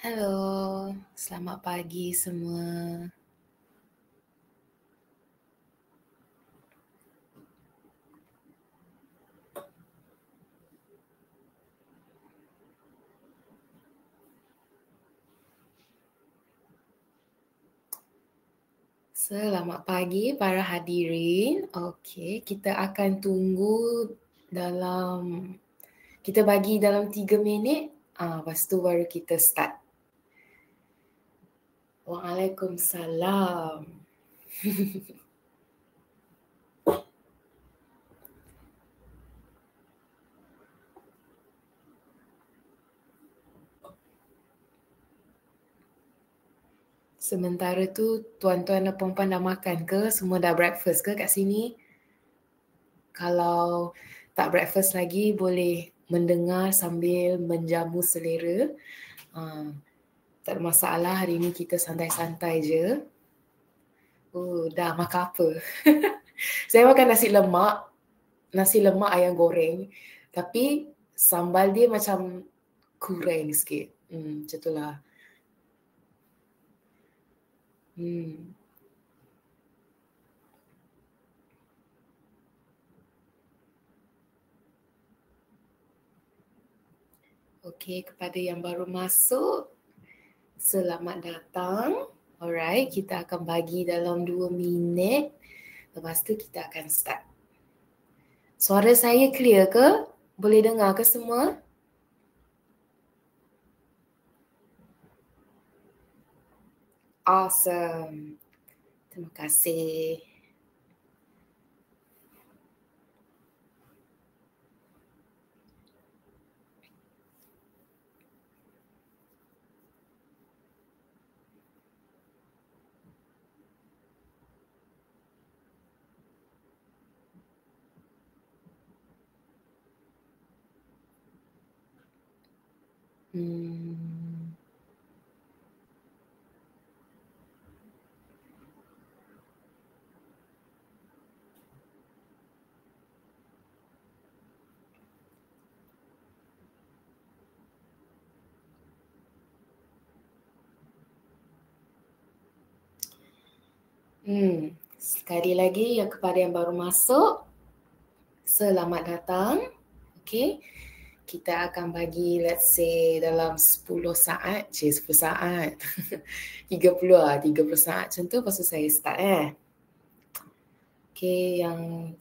Halo, selamat pagi semua. Selamat pagi para hadirin. Okey, kita akan tunggu kita bagi dalam 3 minit, lepas tu baru kita start. Waalaikumsalam. Sementara tu tuan-tuan dan puan-puan dah makan ke? Semua dah breakfast ke kat sini? Kalau tak breakfast lagi boleh mendengar sambil menjamu selera. Tak ada masalah, hari ni kita santai-santai je. Dah makan apa? Saya makan nasi lemak ayam goreng. Tapi sambal dia macam kurang sikit. Macam tu lah. Okey, kepada yang baru masuk, selamat datang. Alright, kita akan bagi dalam 2 minit. Lepas tu kita akan start. Suara saya clear ke? Boleh dengar ke semua? Awesome. Terima kasih. Sekali lagi kepada yang baru masuk, selamat datang. Okay, kita akan bagi let's say dalam 10 saat, 10 saat, 30 saat macam tu, lepas tu saya start Okay,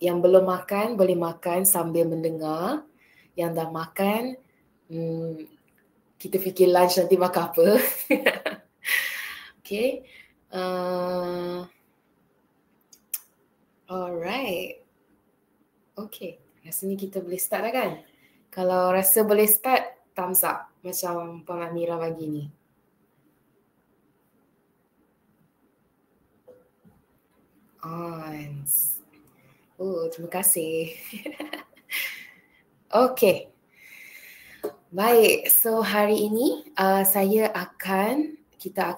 yang belum makan boleh makan sambil mendengar. Yang dah makan, kita fikir lunch nanti makan apa. Okay. Alright. Okay, rasanya kita boleh start dah kan? Kalau rasa boleh start, thumbs up. Macam Puan Amira bagi ni. On. Terima kasih. Okay. Baik, so hari ini kita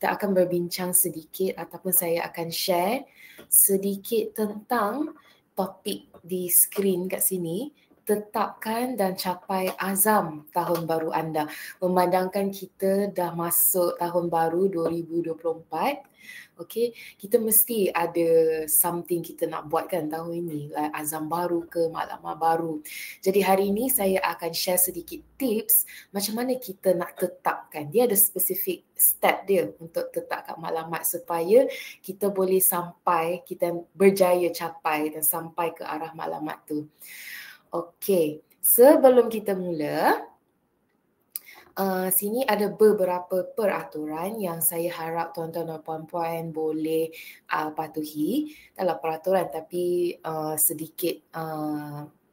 akan berbincang sedikit ataupun saya akan share sedikit tentang topik di skrin kat sini. Tetapkan dan capai azam tahun baru anda. Memandangkan kita dah masuk tahun baru 2024. Okay, kita mesti ada something kita nak buat kan tahun ini. Like azam baru ke, maklumat baru. Jadi hari ini saya akan share sedikit tips macam mana kita nak tetapkan. Dia ada spesifik step dia untuk tetapkan maklumat supaya kita boleh kita berjaya capai dan sampai ke arah maklumat tu. Okey, sebelum kita mula, sini ada beberapa peraturan yang saya harap tuan-tuan dan puan-puan boleh patuhi. Dalam peraturan tapi sedikit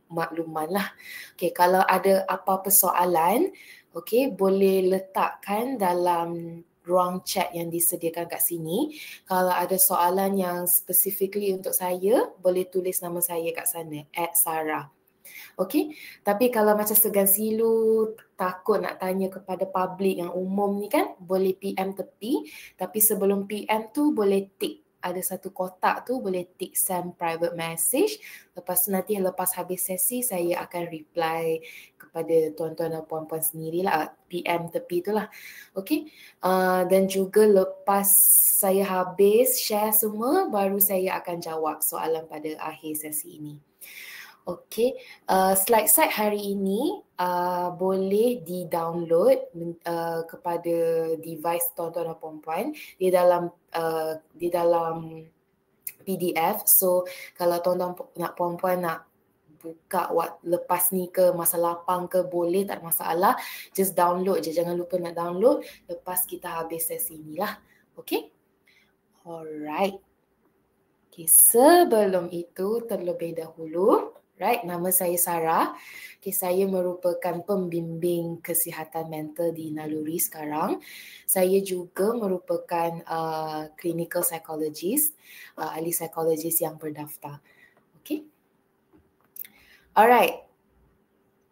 makluman lah. Okey, kalau ada apa-apa soalan, okey, boleh letakkan dalam ruang chat yang disediakan kat sini. Kalau ada soalan yang specifically untuk saya, boleh tulis nama saya kat sana, @Sarah. Okey, tapi kalau macam segan silu, takut nak tanya kepada public yang umum ni kan, boleh PM tepi. Tapi sebelum PM tu boleh tick ada satu kotak tu, boleh tick send private message. Lepas tu nanti lepas habis sesi saya akan reply kepada tuan-tuan dan puan-puan sendirilah, PM tepi tu lah. Okay. Dan juga lepas saya habis share semua, baru saya akan jawab soalan pada akhir sesi ini. Okey, slide-slide hari ini boleh di-download kepada device tuan-tuan dan puan-puan di dalam PDF. So kalau tuan-tuan nak puan-puan nak buka lepas ni ke masa lapang ke, boleh, tak ada masalah. Just download je, jangan lupa nak download lepas kita habis sesi ni lah. Okey? Alright. Okay, sebelum itu terlebih dahulu, right, nama saya Sarah. Okay, saya merupakan pembimbing kesihatan mental di Naluri sekarang. Saya juga merupakan clinical psychologist, ahli psikologis yang berdaftar. Okay. Alright.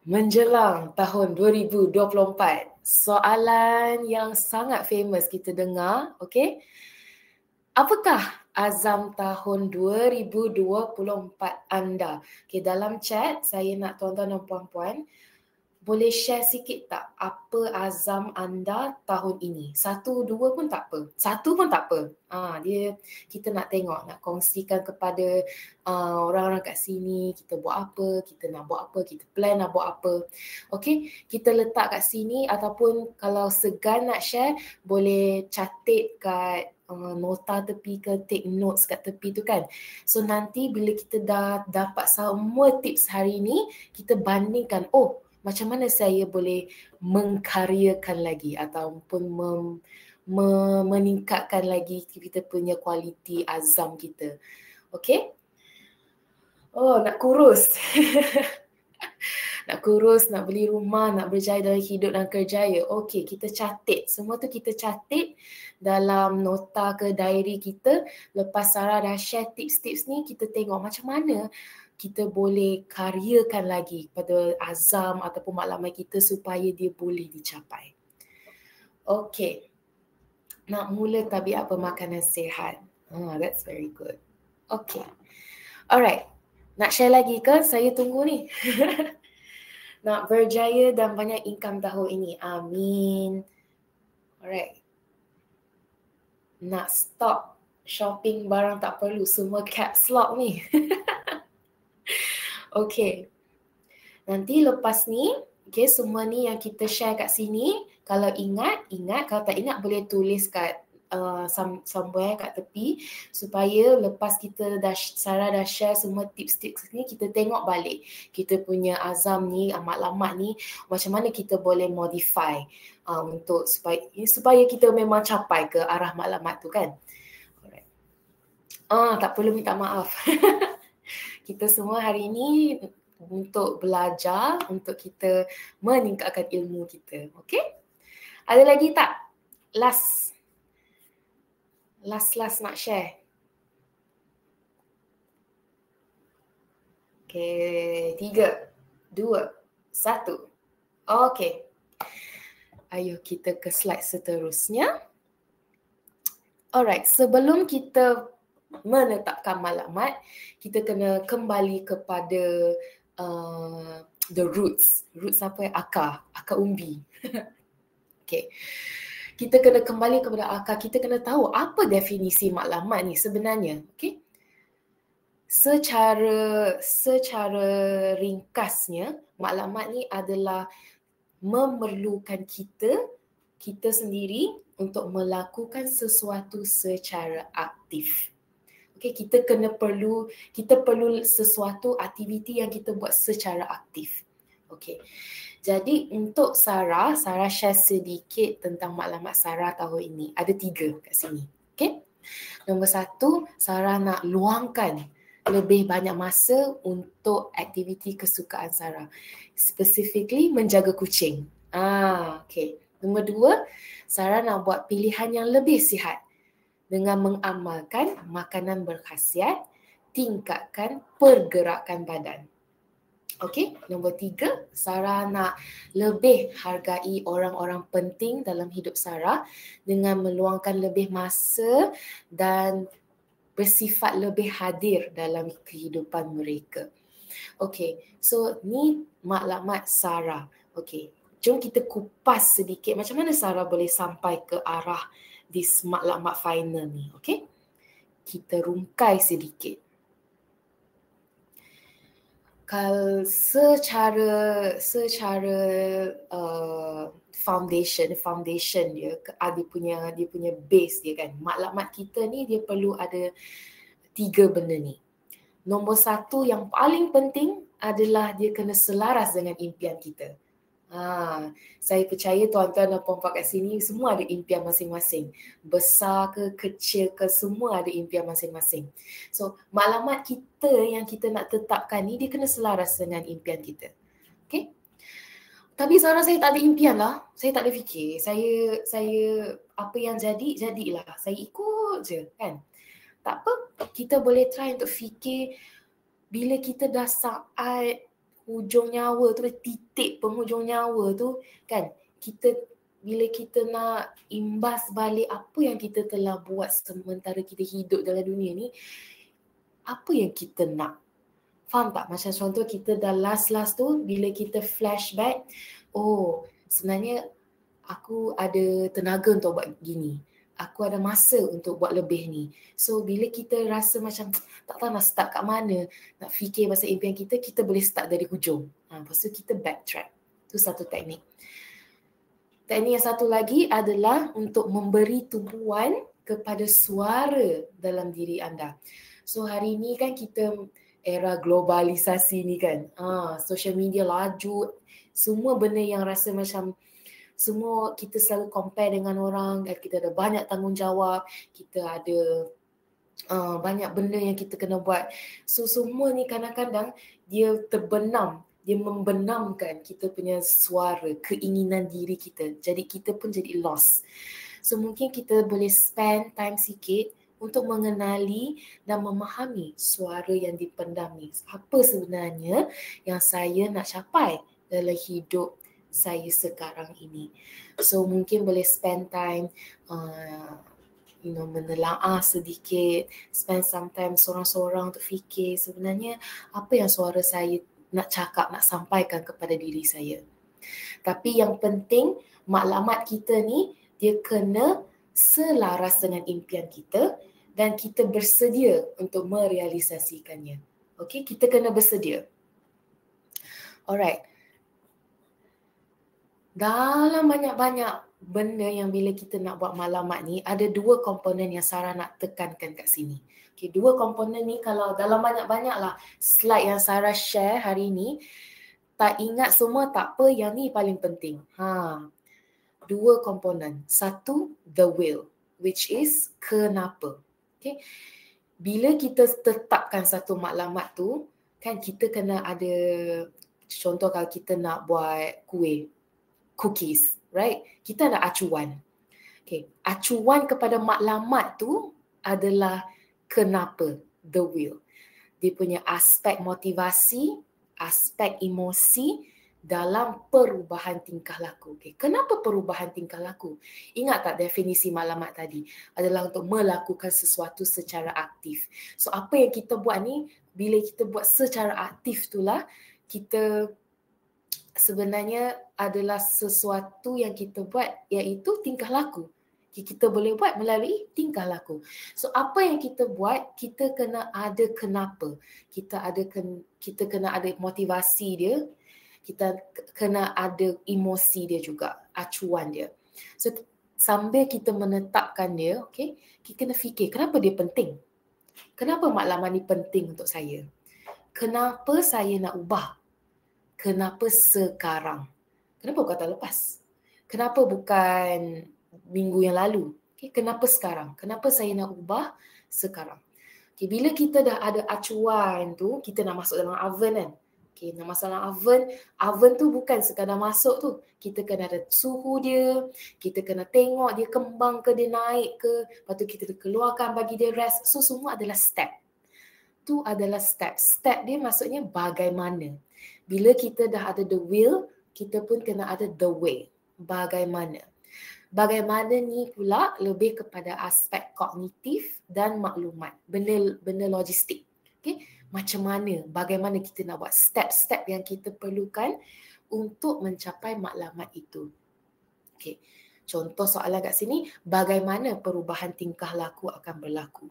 Menjelang tahun 2024, soalan yang sangat famous kita dengar, okay? Apakah azam tahun 2024 anda? Okay, dalam chat saya nak tuan-tuan dan puan-puan boleh share sikit tak apa azam anda tahun ini? 1, 2 pun tak apa. 1 pun tak apa. Kita nak tengok, nak kongsikan kepada orang-orang kat sini, kita buat apa, kita nak buat apa, kita plan nak buat apa. Okay, kita letak kat sini ataupun kalau segan nak share, boleh catat kat nota tepi ke, take notes kat tepi tu kan. So nanti bila kita dah dapat semua tips hari ni, kita bandingkan, macam mana saya boleh mengkaryakan lagi ataupun meningkatkan lagi kita punya kualiti azam kita. Okay? Nak kurus. Nak kurus, nak beli rumah, nak berjaya dalam hidup dan kerjaya. Okey, kita catat. Semua tu kita catat dalam nota ke diary kita. Lepas Sarah dah share tips-tips ni, kita tengok macam mana kita boleh karyakan lagi pada azam ataupun maklumat kita supaya dia boleh dicapai. Okey. Nak mula tabiat pemakanan sihat. That's very good. Okey. Alright. Nak share lagi ke? Saya tunggu ni. Nak berjaya dan banyak income tahun ini. Amin. Alright. Nak stop shopping barang tak perlu. Semua caps lock ni. Okay. Nanti lepas ni, okay, semua ni yang kita share kat sini, kalau ingat. Kalau tak ingat, boleh tulis kat somewhere kat tepi supaya lepas Sarah dah share semua tips-tips ni, kita tengok balik kita punya azam ni, matlamat ni, macam mana kita boleh modify untuk supaya kita memang capai ke arah matlamat tu kan. Alright. Tak perlu minta maaf. Kita semua hari ni untuk belajar, untuk kita meningkatkan ilmu kita. Okay? Ada lagi tak? Last nak share. Okay, 3, 2, 1. Okay. Ayo kita ke slide seterusnya. Alright, sebelum kita menetapkan maklumat, kita kena kembali kepada the roots. Roots apa? Akar umbi. Okay. Kita kena kembali kepada akar. Kita kena tahu apa definisi maklumat ni sebenarnya. Okay. Secara ringkasnya, maklumat ni adalah memerlukan kita sendiri untuk melakukan sesuatu secara aktif. Okay, kita perlu sesuatu aktiviti yang kita buat secara aktif. Okay. Jadi untuk Sarah share sedikit tentang maklumat Sarah tahun ini. Ada 3 kat sini. Okay. Nombor 1, Sarah nak luangkan lebih banyak masa untuk aktiviti kesukaan Sarah. Specifically menjaga kucing. Okay. Nombor 2, Sarah nak buat pilihan yang lebih sihat dengan mengamalkan makanan berkhasiat, tingkatkan pergerakan badan. Okey, nombor 3, Sarah nak lebih hargai orang-orang penting dalam hidup Sarah dengan meluangkan lebih masa dan bersifat lebih hadir dalam kehidupan mereka. Okay, so ni maklumat Sarah. Okay, jom kita kupas sedikit macam mana Sarah boleh sampai ke arah this maklumat final ni. Okay, kita rungkai sedikit. Kalau secara foundation dia punya base dia kan. Maklumat kita ni dia perlu ada 3 benda ni. Nombor 1 yang paling penting adalah dia kena selaras dengan impian kita. Saya percaya tuan-tuan dan puan-puan kat sini semua ada impian masing-masing. Besar ke kecil ke semua ada impian masing-masing. So maklumat kita yang kita nak tetapkan ni dia kena selaras dengan impian kita. Okay? Tapi sekarang saya tak ada impian lah. Saya tak ada fikir. Saya apa yang jadilah. Saya ikut je kan. Tak apa, kita boleh try untuk fikir bila kita dah saat hujung nyawa tu, titik penghujung nyawa tu kan, bila kita nak imbas balik apa yang kita telah buat sementara kita hidup dalam dunia ni, apa yang kita nak. Faham tak? Macam contoh kita dah last tu, bila kita flashback, oh sebenarnya aku ada tenaga untuk buat gini. Aku ada masa untuk buat lebih ni. So bila kita rasa macam tak tahu nak start kat mana, nak fikir pasal impian kita boleh start dari hujung. Lepas tu kita backtrack. Itu satu teknik. Teknik yang satu lagi adalah untuk memberi tumpuan kepada suara dalam diri anda. So hari ni kan kita era globalisasi ni kan. Social media laju. Semua benda yang rasa macam semua kita selalu compare dengan orang, kita ada banyak tanggungjawab, kita ada banyak benda yang kita kena buat. So semua ni kadang-kadang dia terbenam, dia membenamkan kita punya suara, keinginan diri kita. Jadi kita pun jadi lost. So mungkin kita boleh spend time sikit untuk mengenali dan memahami suara yang dipendam ni. Apa sebenarnya yang saya nak capai dalam hidup saya sekarang ini. So mungkin boleh spend time menelaah sedikit, spend some time seorang-seorang untuk fikir sebenarnya apa yang suara saya nak cakap, nak sampaikan kepada diri saya. Tapi yang penting maklumat kita ni dia kena selaras dengan impian kita dan kita bersedia untuk merealisasikannya. Okay, kita kena bersedia. Alright. Dalam banyak-banyak benda yang bila kita nak buat maklumat ni, ada 2 komponen yang Sarah nak tekankan kat sini. Okay, 2 komponen ni kalau dalam banyak-banyak lah slide yang Sarah share hari ni, tak ingat semua tak apa, yang ni paling penting. 2 komponen. 1, the will, which is kenapa. Okay. Bila kita tetapkan satu maklumat tu, kan kita kena ada, contoh kalau kita nak buat kuih, cookies, right? Kita ada acuan. Okay, acuan kepada maklumat tu adalah kenapa, the will. Dia punya aspek motivasi, aspek emosi dalam perubahan tingkah laku. Okay, kenapa perubahan tingkah laku? Ingat tak definisi maklumat tadi? Adalah untuk melakukan sesuatu secara aktif. So apa yang kita buat ni, bila kita buat secara aktif itulah, kita sebenarnya adalah sesuatu yang kita buat iaitu tingkah laku. Kita boleh buat melalui tingkah laku. So apa yang kita buat, kita kena ada kenapa. Kita kena ada motivasi dia, kita kena ada emosi dia juga, acuan dia. So sambil kita menetapkan dia, okay, kita kena fikir kenapa dia penting. Kenapa maklumat ni penting untuk saya? Kenapa saya nak ubah? Kenapa sekarang? Kenapa bukan tahun lepas? Kenapa bukan minggu yang lalu? Okay, kenapa sekarang? Kenapa saya nak ubah sekarang? Okay, bila kita dah ada acuan tu, kita nak masuk dalam oven kan? Okay, nak masuk dalam oven tu bukan sekadar masuk tu. Kita kena ada suhu dia, kita kena tengok dia kembang ke, dia naik ke, lepas tu kita keluarkan bagi dia rest. So semua adalah step. Tu adalah step. Step dia maksudnya bagaimana. Bila kita dah ada the will, kita pun kena ada the way. Bagaimana. Bagaimana ni pula lebih kepada aspek kognitif dan maklumat, benda logistik. Okay? Macam mana, bagaimana kita nak buat step-step yang kita perlukan untuk mencapai maklumat itu. Okay. Contoh soalan kat sini, bagaimana perubahan tingkah laku akan berlaku?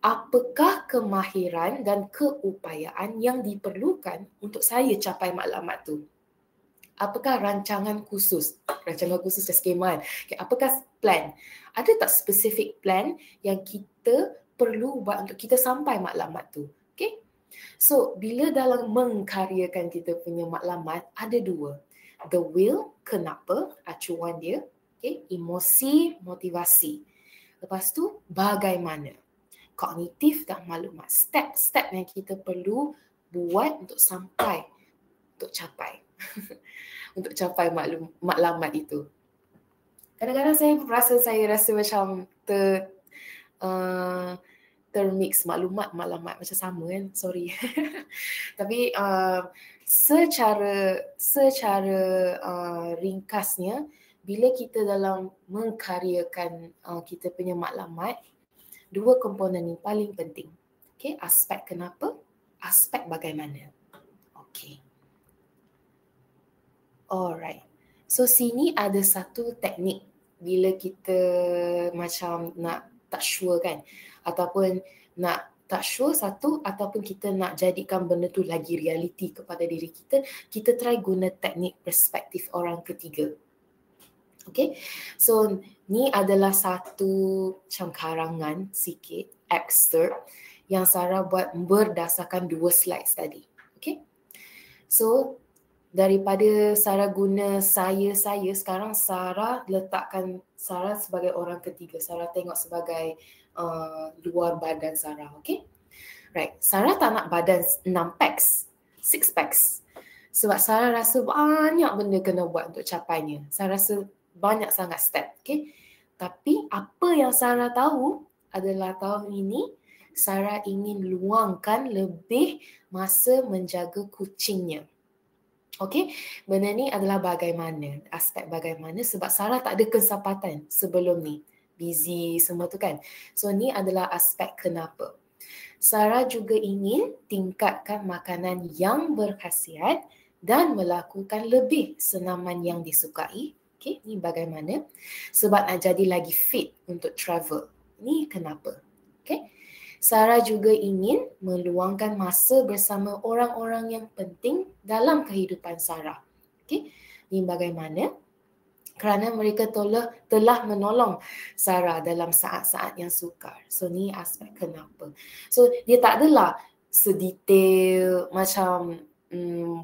Apakah kemahiran dan keupayaan yang diperlukan untuk saya capai maklumat tu? Apakah rancangan khusus dan skema? Okay, apakah plan? Ada tak spesifik plan yang kita perlu buat untuk kita sampai maklumat tu? Okay? So, bila dalam mengkaryakan kita punya maklumat, ada dua. The will, kenapa, acuan dia. Okay? Emosi, motivasi. Lepas tu, bagaimana. Kognitif dan maklumat. Step-step yang kita perlu buat untuk sampai, untuk capai. Untuk capai maklumat itu. Kadang-kadang saya rasa macam termix maklumat macam sama kan, sorry. Tapi secara ringkasnya, bila kita dalam mengkaryakan kita punya maklumat, dua komponen ni paling penting. Okay, aspek kenapa, aspek bagaimana. Okay. Alright. So sini ada satu teknik bila kita macam nak tak sure kan, ataupun nak tak sure satu, ataupun kita nak jadikan benda tu lagi realiti kepada diri kita, kita try guna teknik perspektif orang ketiga. Okay, so ni adalah satu macam karangan sikit, excerpt yang Sarah buat berdasarkan 2 slides tadi. Okay, so daripada Sarah guna saya, sekarang Sarah letakkan Sarah sebagai orang ketiga. Sarah tengok sebagai luar badan Sarah, okay? Right, Sarah tak nak badan 6 packs, 6 packs. Sebab Sarah rasa banyak benda kena buat untuk capainya. Sarah rasa banyak sangat step, okay? Tapi apa yang Sarah tahu adalah tahun ini Sarah ingin luangkan lebih masa menjaga kucingnya. Okey, benda ni adalah bagaimana, aspek bagaimana, sebab Sarah tak ada kesempatan sebelum ni. Busy semua tu kan. So ni adalah aspek kenapa. Sarah juga ingin tingkatkan makanan yang berkhasiat dan melakukan lebih senaman yang disukai. Okey, ni bagaimana. Sebab nak jadi lagi fit untuk travel. Ni kenapa. Okey. Sarah juga ingin meluangkan masa bersama orang-orang yang penting dalam kehidupan Sarah. Okay? Ini bagaimana? Kerana mereka telah menolong Sarah dalam saat-saat yang sukar. So, ni aspek kenapa. So, dia tak adalah sedetail macam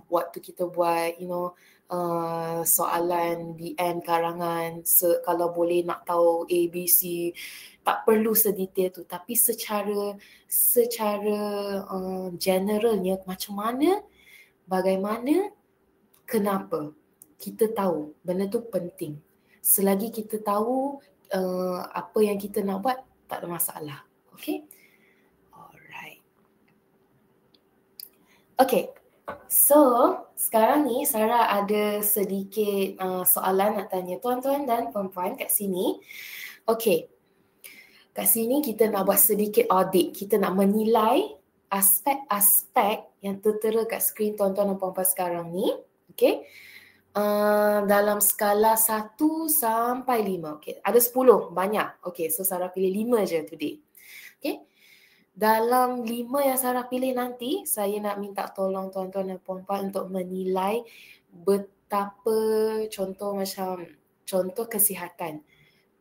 waktu kita buat, soalan di end karangan, kalau boleh nak tahu A, B, C, tak perlu sedetail tu, tapi secara generalnya macam mana, bagaimana, kenapa. Kita tahu benda tu penting. Selagi kita tahu apa yang kita nak buat, tak ada masalah. Okay? Alright. Okay. So, sekarang ni Sarah ada sedikit soalan nak tanya tuan-tuan dan puan-puan kat sini. Okay. Kat sini kita nak buat sedikit audit. Kita nak menilai aspek-aspek yang tertera kat skrin tuan-tuan dan puan-puan sekarang ni. Okay. Dalam skala 1 sampai 5. Okay. Ada 10, banyak. Okay, so Sarah pilih 5 je today. Okay. Dalam 5 yang Sarah pilih nanti, saya nak minta tolong tuan-tuan dan puan-puan untuk menilai betapa contoh kesihatan.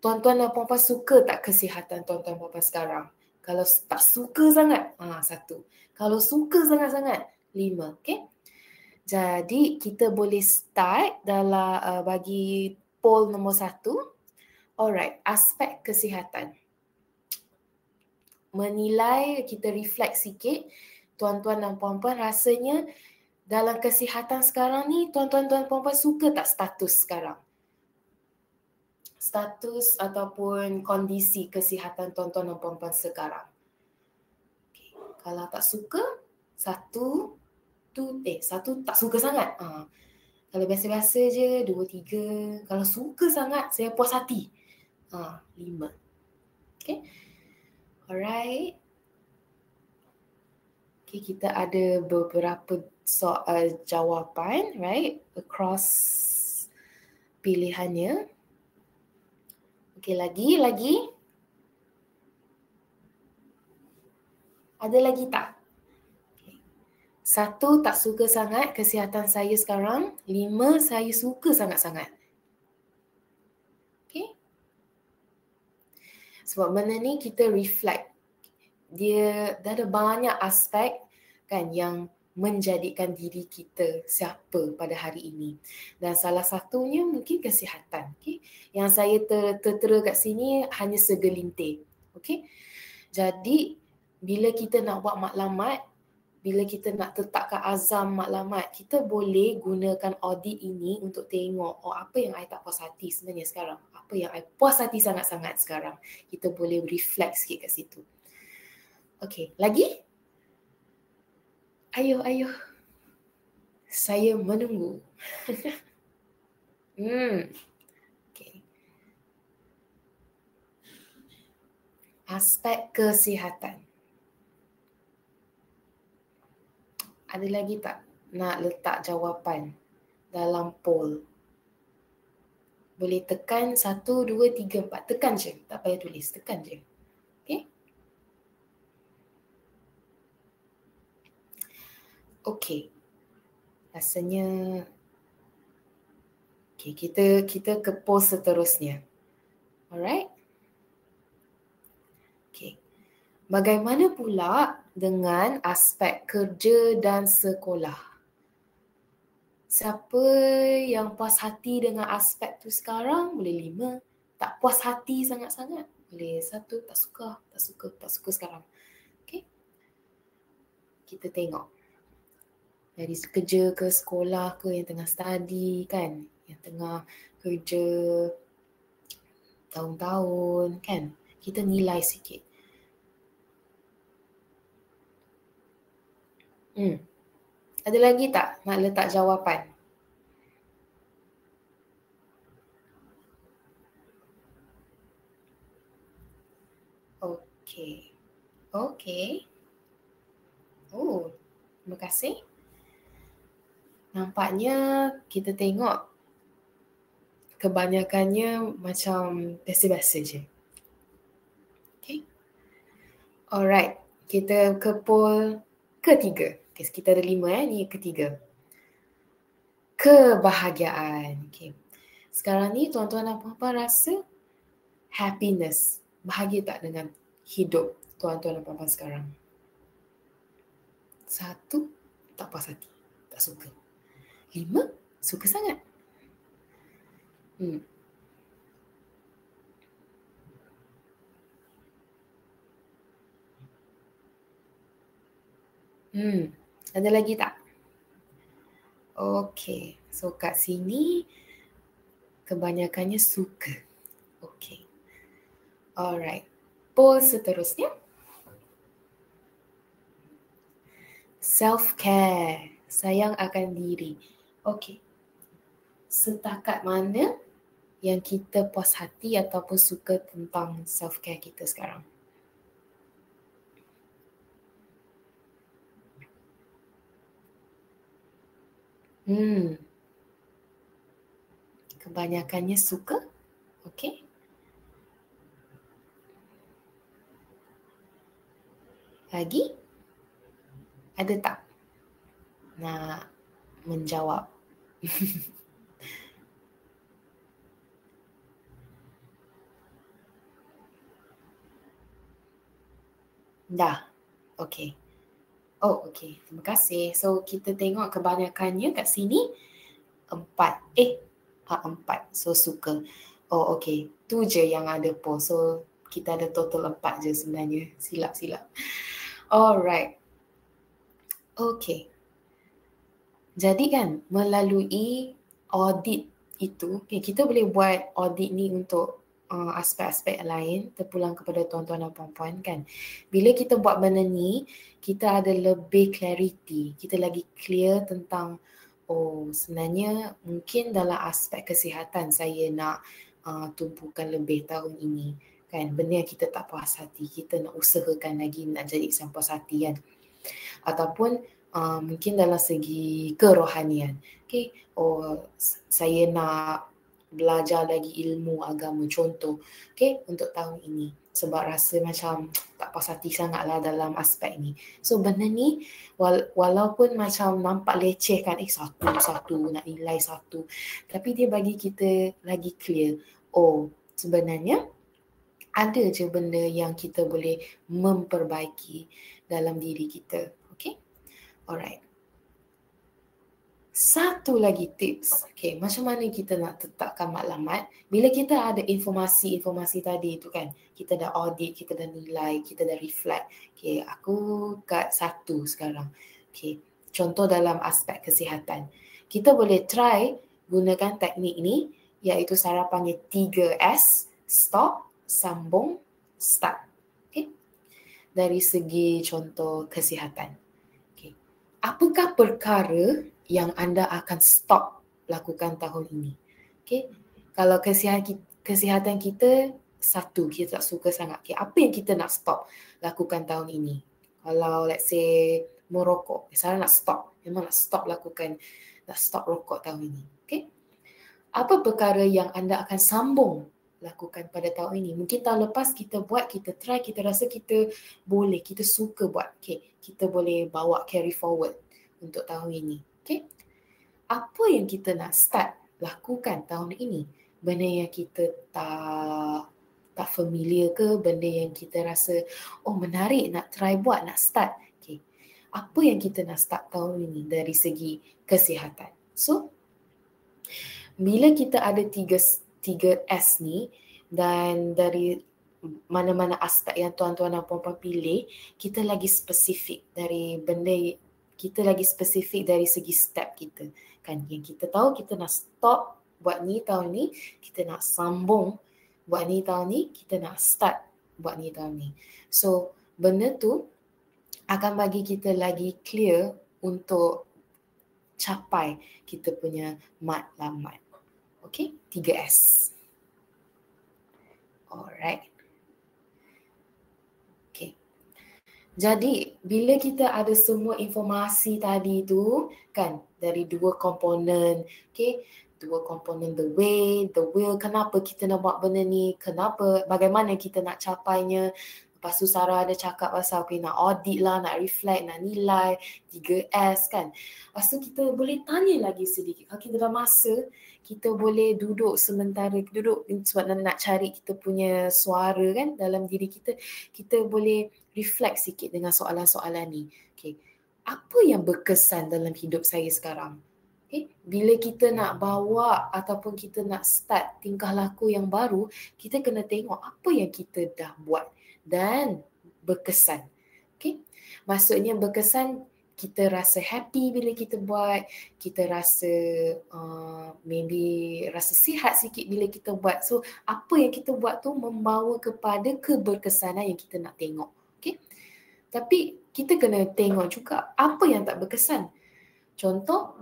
Tuan-tuan dan puan-puan suka tak kesihatan tuan-tuan dan puan-puan sekarang? Kalau tak suka sangat, 1. Kalau suka sangat-sangat, 5. Okay? Jadi, kita boleh start dalam bagi poll nombor 1. Alright, aspek kesihatan. Menilai, kita reflect sikit. Tuan-tuan dan puan-puan rasanya dalam kesihatan sekarang ni, tuan-tuan dan puan-puan suka tak status sekarang? Status ataupun kondisi kesihatan tuan-tuan dan puan-puan sekarang. Okay. Kalau tak suka, satu tak suka sangat. Kalau biasa-biasa je, 2, 3. Kalau suka sangat, saya puas hati. 5. Okay. Alright. Okay, kita ada beberapa soal jawapan, right? Across pilihannya. Okay, lagi. Ada lagi tak? 1, tak suka sangat kesihatan saya sekarang. 5, saya suka sangat-sangat. Okay. Sebab benda ni kita reflect. Dia ada banyak aspek kan yang menjadikan diri kita siapa pada hari ini. Dan salah satunya mungkin kesihatan. Okay. Yang saya tertera kat sini hanya segelintir. Okay. Jadi bila kita nak buat matlamat, bila kita nak tetapkan azam matlamat, kita boleh gunakan audit ini untuk tengok, apa yang I tak puas hati sebenarnya sekarang? Apa yang I puas hati sangat-sangat sekarang? Kita boleh reflect sikit kat situ. Okay, lagi? Ayo. Saya menunggu. Okay. Aspek kesihatan. Ada lagi tak nak letak jawapan dalam poll? Boleh tekan 1, 2, 3, 4. Tekan je. Tak payah tulis. Tekan je. Okay. Okay. Rasanya okay, kita ke poll seterusnya. Alright. Okay. Bagaimana pula dengan aspek kerja dan sekolah? Siapa yang puas hati dengan aspek tu sekarang? Boleh 5. Tak puas hati sangat-sangat? Boleh 1. Tak suka sekarang. Okay. Kita tengok. Dari kerja ke sekolah ke, yang tengah study kan, yang tengah kerja tahun-tahun kan. Kita nilai sikit. Ada lagi tak nak letak jawapan? Okay. Oh, terima kasih. Nampaknya kita tengok kebanyakannya macam biasa-biasa je. Okay. Alright, kita ke poll ketiga. Okay, kita ada 5 ni ketiga. Kebahagiaan. Okay. Sekarang ni tuan-tuan dan puan-puan rasa happiness. Bahagia tak dengan hidup tuan-tuan dan puan-puan sekarang? 1, tak puas hati. Tak suka. 5, suka sangat. Ada lagi tak? Okay. So kat sini kebanyakannya suka. Okay. Alright. Poll seterusnya. Self-care. Sayang akan diri. Okay. Setakat mana yang kita puas hati ataupun suka tentang self-care kita sekarang? Kebanyakannya suka. Okay. Lagi? Ada tak nak menjawab? Dah. Okay. Oh, okay. Terima kasih. So, kita tengok kebanyakannya kat sini 4. 4. So, suka. Oh, okay. Tu je yang ada poll. So, kita ada total 4 je sebenarnya. Silap. Alright. Okay. Jadi kan, melalui audit itu, okay, kita boleh buat audit ni untuk aspek-aspek lain, terpulang kepada tuan-tuan dan puan-puan kan. Bila kita buat benda ni, kita ada lebih clarity, kita lagi clear tentang oh sebenarnya mungkin dalam aspek kesihatan saya nak tumpukan lebih tahun ini. Kan, benda yang kita tak puas hati, kita nak usahakan lagi nak jadi insan puas hati kan. Ataupun mungkin dalam segi kerohanian. Okay, oh saya nak belajar lagi ilmu agama contoh, okay, untuk tahun ini. Sebab rasa macam tak puas hati sangatlah dalam aspek ni. So benda ni walaupun macam nampak leceh kan, satu nak nilai satu, tapi dia bagi kita lagi clear. Oh sebenarnya ada je benda yang kita boleh memperbaiki dalam diri kita. Okay, alright. Satu lagi tips, okay, macam mana kita nak tetapkan maklumat bila kita ada informasi-informasi tadi tu kan, kita dah audit, kita dah nilai, kita dah reflect. Okay, aku kat 1 sekarang. Okay, contoh dalam aspek kesihatan. Kita boleh try gunakan teknik ni, iaitu Sarah panggil 3S, stop, sambung, start. Okay, dari segi contoh kesihatan. Okay, apakah perkara yang anda akan stop lakukan tahun ini? Okay, kalau kesihatan kita 1, kita tak suka sangat. Okay, apa yang kita nak stop lakukan tahun ini? Kalau let's say merokok, Sarah nak stop. Memang nak stop rokok tahun ini. Okay, apa perkara yang anda akan sambung lakukan pada tahun ini? Mungkin tahun lepas kita buat, kita try, kita rasa kita boleh, kita suka buat. Okay, kita boleh bawa carry forward untuk tahun ini. Okay, apa yang kita nak start lakukan tahun ini? Benda yang kita tak familiar ke? Benda yang kita rasa menarik nak try buat, nak start. Okay, apa yang kita nak start tahun ini dari segi kesihatan? So bila kita ada 3S ni, dan dari mana-mana aspek yang tuan-tuan dan puan-puan pilih, kita lagi spesifik dari benda, kita lagi spesifik dari segi step kita. Kan, yang kita tahu kita nak stop buat ni tahun ni, kita nak sambung buat ni tahun ni, kita nak start buat ni tahun ni. So benda tu akan bagi kita lagi clear untuk capai kita punya matlamat. Okay, 3S. Alright. Okay. Jadi, bila kita ada semua informasi tadi tu, kan, dari 2 komponen, okay, 2 komponen the will, kenapa kita nak buat benda ni, kenapa, bagaimana kita nak capainya. Lepas tu Sarah ada cakap pasal nak audit lah, nak reflect, nak nilai, 3S kan. Lepas tu kita boleh tanya lagi sedikit. Kalau kita dah masa, kita boleh duduk sementara, sebab nak cari kita punya suara kan dalam diri kita. Kita boleh reflect sikit dengan soalan-soalan ni. Okay, apa yang berkesan dalam hidup saya sekarang? Okay, bila kita nak bawa ataupun kita nak start tingkah laku yang baru, kita kena tengok apa yang kita dah buat dan berkesan. Okay, maksudnya berkesan, kita rasa happy bila kita buat, kita rasa maybe rasa sihat sikit bila kita buat. So apa yang kita buat tu membawa kepada keberkesanan yang kita nak tengok. Okay, tapi kita kena tengok juga apa yang tak berkesan. Contoh,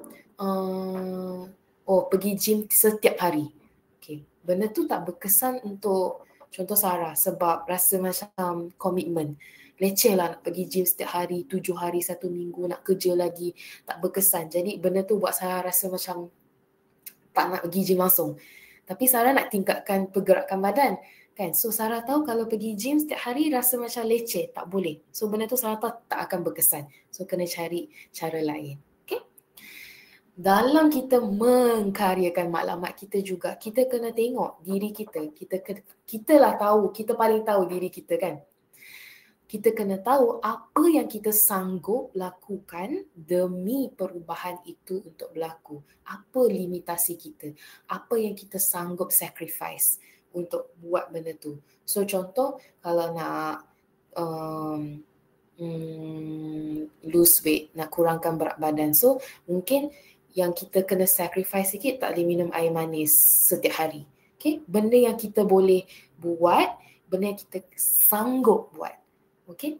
pergi gym setiap hari. Okay, benda tu tak berkesan untuk contoh Sarah sebab rasa macam komitmen. Leceh lah nak pergi gym setiap hari, 7 hari, 1 minggu, nak kerja lagi, tak berkesan. Jadi benda tu buat Sarah rasa macam tak nak pergi gym langsung. Tapi Sarah nak tingkatkan pergerakan badan. Kan? So Sarah tahu kalau pergi gym setiap hari rasa macam leceh, tak boleh. So benda tu Sarah tahu tak akan berkesan. So kena cari cara lain. Okay? Dalam kita mengkaryakan maklumat kita juga, kita kena tengok diri kita. Kita lah tahu, kita paling tahu diri kita kan. Kita kena tahu apa yang kita sanggup lakukan demi perubahan itu untuk berlaku. Apa limitasi kita? Apa yang kita sanggup sacrifice untuk buat benda tu. So contoh, kalau nak lose weight, nak kurangkan berat badan. So mungkin yang kita kena sacrifice sikit, tak boleh minum air manis setiap hari. Okay? Benda yang kita boleh buat, benda yang kita sanggup buat. Okay?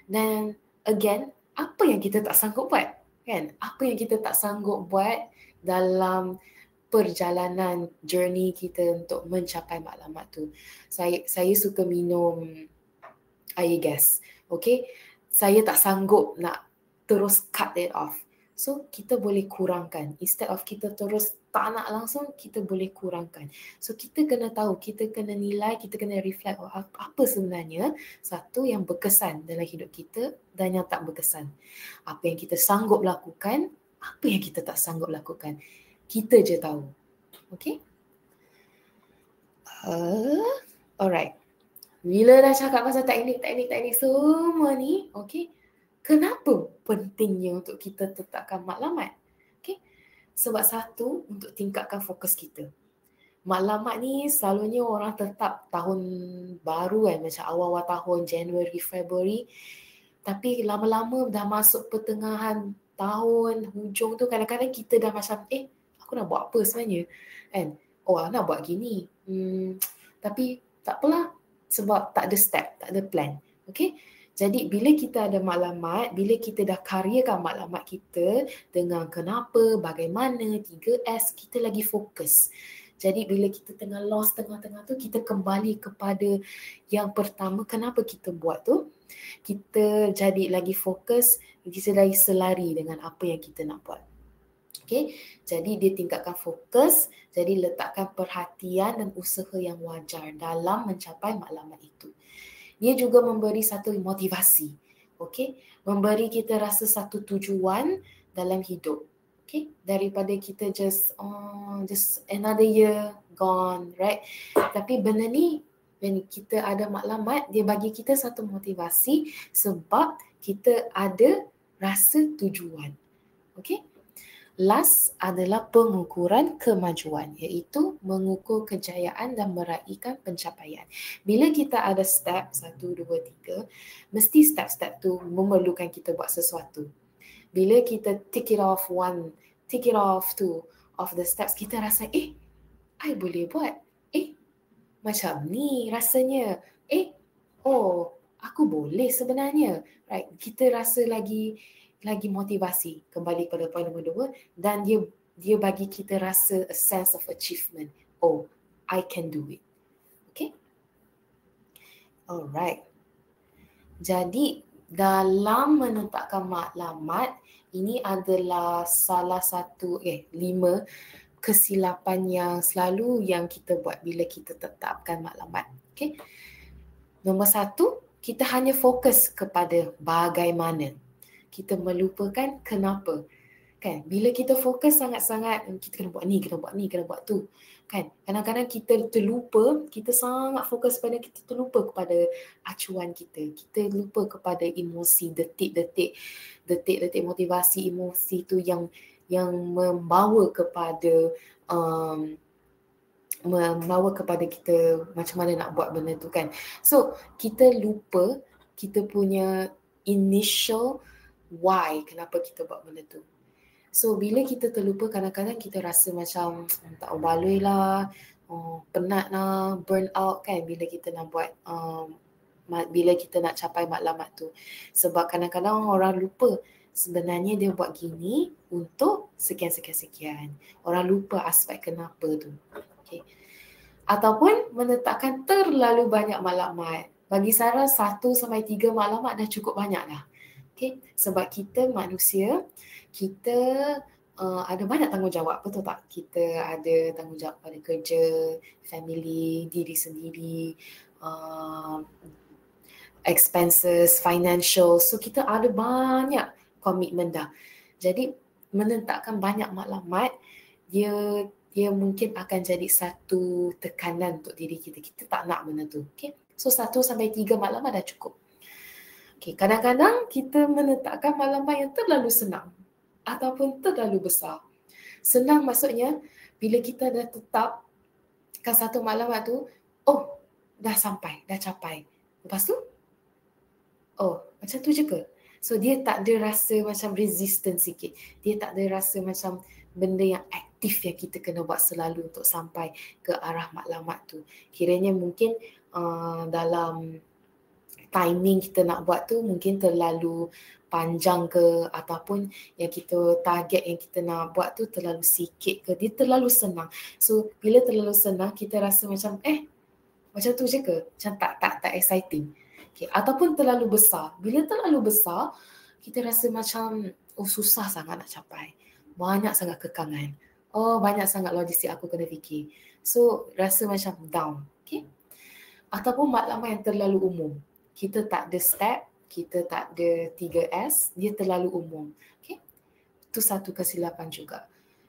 Dan again, apa yang kita tak sanggup buat? Kan? Apa yang kita tak sanggup buat dalam perjalanan journey kita untuk mencapai matlamat tu. Saya suka minum air gas. Okay? Saya tak sanggup nak terus cut it off. So, kita boleh kurangkan. Instead of kita terus tak nak langsung, kita boleh kurangkan. So, kita kena tahu, kita kena nilai, kita kena reflect apa sebenarnya satu yang berkesan dalam hidup kita dan yang tak berkesan. Apa yang kita sanggup lakukan, apa yang kita tak sanggup lakukan. Kita je tahu. Okay? Alright. Bila dah cakap pasal teknik semua ni, okay, kenapa pentingnya untuk kita tetapkan matlamat? Okay, sebab satu, untuk tingkatkan fokus kita. Matlamat ni selalunya orang tetap tahun baru kan, macam awal-awal tahun, January, February. Tapi lama-lama dah masuk pertengahan tahun, hujung tu kadang-kadang kita dah macam, aku nak buat apa sebenarnya? Kan? Oh, nak buat gini. Tapi tak apalah, sebab tak ada step, tak ada plan. Okay? Jadi bila kita ada matlamat, bila kita dah karyakan matlamat kita dengan kenapa, bagaimana, 3S, kita lagi fokus. Jadi bila kita tengah lost tengah-tengah tu, kita kembali kepada yang pertama, kenapa kita buat tu. Kita jadi lagi fokus, kita lagi selari dengan apa yang kita nak buat. Okay, jadi dia tingkatkan fokus, jadi letakkan perhatian dan usaha yang wajar dalam mencapai matlamat itu. Dia juga memberi satu motivasi, okay, memberi kita rasa satu tujuan dalam hidup, okay, daripada kita just another year gone, right? Tapi benda ni, when kita ada matlamat, dia bagi kita satu motivasi sebab kita ada rasa tujuan, okay. Last adalah pengukuran kemajuan, iaitu mengukur kejayaan dan meraihkan pencapaian. Bila kita ada step 1, 2, 3, mesti step-step tu memerlukan kita buat sesuatu. Bila kita tick it off 1, tick it off 2 of the steps, kita rasa, I boleh buat. Macam ni rasanya. Aku boleh sebenarnya. Right? Kita rasa lagi motivasi, kembali pada point nombor 2, dan dia bagi kita rasa a sense of achievement. Oh, I can do it. Okay? Alright. Jadi dalam menetapkan matlamat, ini adalah salah satu 5 kesilapan yang selalu yang kita buat bila kita tetapkan matlamat. Okay? Nombor 1, kita hanya fokus kepada bagaimana. Kita melupakan kenapa. Kan? Bila kita fokus sangat-sangat, kita kena buat ni, kena buat ni, kena buat tu. Kan? Kadang-kadang kita terlupa, kita sangat fokus pada, kita terlupa kepada acuan kita. Kita lupa kepada emosi, detik-detik motivasi emosi tu yang membawa kepada kita macam mana nak buat benda tu kan. So, kita lupa kita punya initial why, kenapa kita buat benda tu. So, bila kita terlupa, kadang-kadang kita rasa macam tak baloi lah, penat lah, burn out kan bila kita nak buat, bila kita nak capai matlamat tu. Sebab kadang-kadang orang lupa sebenarnya dia buat gini untuk sekian-sekian-sekian. Orang lupa aspek kenapa tu. Okay. Ataupun menetapkan terlalu banyak matlamat. Bagi Sarah 1-3 matlamat dah cukup banyak dah. Okay. Sebab kita manusia, kita ada banyak tanggungjawab, betul tak? Kita ada tanggungjawab pada kerja, family, diri sendiri, expenses, financial. So kita ada banyak komitmen dah. Jadi menetapkan banyak matlamat, dia mungkin akan jadi satu tekanan untuk diri kita. Kita tak nak benda tu. Okay? So 1-3 matlamat dah cukup. Okay, kadang-kadang kita menetapkan matlamat yang terlalu senang ataupun terlalu besar. Senang maksudnya bila kita dah tetapkan satu matlamat tu, dah sampai, dah capai. Lepas tu, macam tu je ke? So dia tak ada rasa macam resistance sikit. Dia tak ada rasa macam benda yang aktif yang kita kena buat selalu untuk sampai ke arah matlamat tu. Kiranya mungkin dalam timing kita nak buat tu mungkin terlalu panjang ke, ataupun yang kita target yang kita nak buat tu terlalu sikit ke, dia terlalu senang. So bila terlalu senang kita rasa macam macam tu je ke, macam tak exciting. Okay. Ataupun terlalu besar, bila terlalu besar kita rasa macam susah sangat nak capai, banyak sangat kekangan, banyak sangat logistik aku kena fikir, so rasa macam down. Okay. Ataupun matlamat yang terlalu umum, kita tak ada step, kita tak ada 3S, dia terlalu umum. Okay. Itu satu kesilapan juga.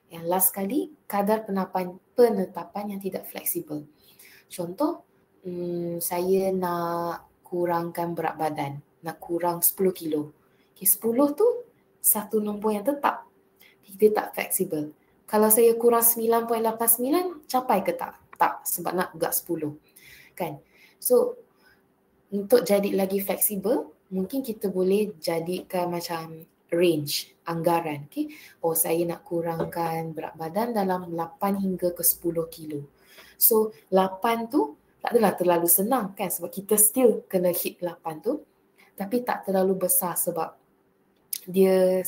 Yang last sekali, kadar penetapan yang tidak fleksibel. Contoh, saya nak kurangkan berat badan, nak kurang 10 kilo. Okay, 10 tu satu nombor yang tetap, kita tak fleksibel. Kalau saya kurang 9.89, capai ke tak? Tak, sebab nak juga 10. Kan? So, untuk jadi lagi fleksibel, mungkin kita boleh jadikan macam range, anggaran. Okay? Saya nak kurangkan berat badan dalam 8 hingga ke 10 kilo. So, 8 tu tak adalah terlalu senang kan, sebab kita still kena hit 8 tu. Tapi tak terlalu besar sebab dia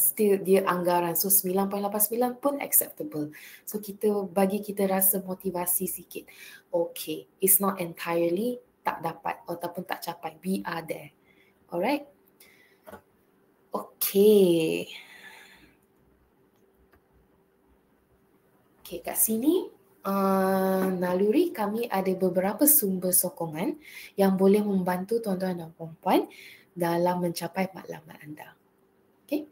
anggaran. So 9.89 pun acceptable. So bagi kita rasa motivasi sikit. Okay, it's not entirely tak dapat ataupun tak capai. We are there. Alright? Okay. Okay, kat sini naluri kami ada beberapa sumber sokongan yang boleh membantu tuan-tuan dan puan-puan dalam mencapai matlamat anda. Okay.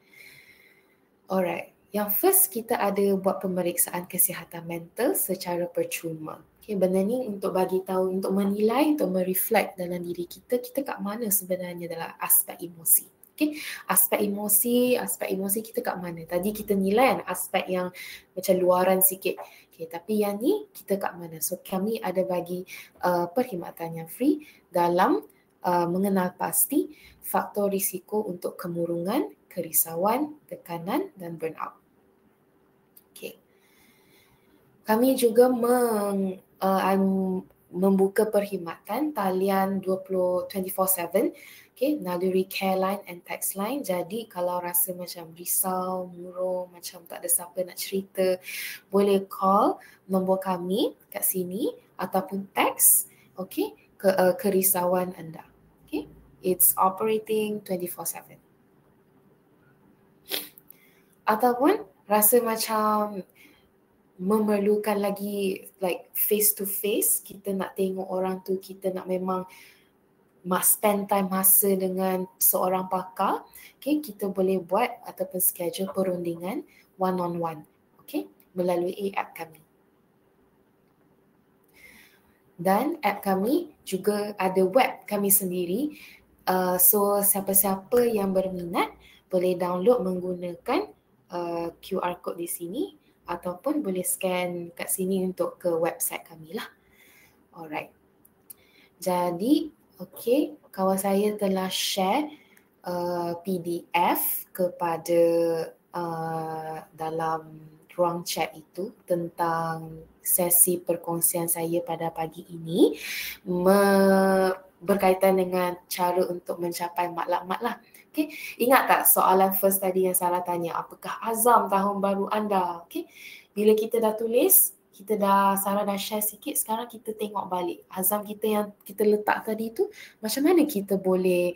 Alright. Yang first, kita ada buat pemeriksaan kesihatan mental secara percuma. Okay, benda ni untuk bagi tahu, untuk menilai, untuk mereflect dalam diri kita kat mana sebenarnya dalam aspek emosi. Okay, aspek emosi kita kat mana? Tadi kita nilai kan aspek yang macam luaran sikit. Okay, tapi yang ni kita kat mana? So kami ada bagi perkhidmatan yang free dalam mengenal pasti faktor risiko untuk kemurungan, kerisauan, tekanan dan burnout. Okay. Kami juga membuka perkhidmatan talian 24/7, okay, naluri care line and text line. Jadi kalau rasa macam risau, murung, macam tak ada siapa nak cerita, boleh call nombor kami kat sini ataupun text, okay, kerisauan anda. Okay, it's operating 24/7. Ataupun rasa macam memerlukan lagi like face to face, kita nak tengok orang tu, kita nak memang spend time masa dengan seorang pakar, okay, kita boleh buat ataupun schedule perundingan one on one, okay, melalui app kami. Dan app kami juga ada web kami sendiri, so siapa-siapa yang berminat boleh download menggunakan QR code di sini ataupun boleh scan kat sini untuk ke website kami lah. Alright. Jadi, okay, kawan saya telah share PDF kepada dalam ruang chat itu tentang sesi perkongsian saya pada pagi ini berkaitan dengan cara untuk mencapai matlamat lah. Okay. Ingat tak soalan first tadi yang Sarah tanya, apakah azam tahun baru anda? Okay. Bila kita dah tulis, Sarah dah share sikit, sekarang kita tengok balik azam kita yang kita letak tadi tu, macam mana kita boleh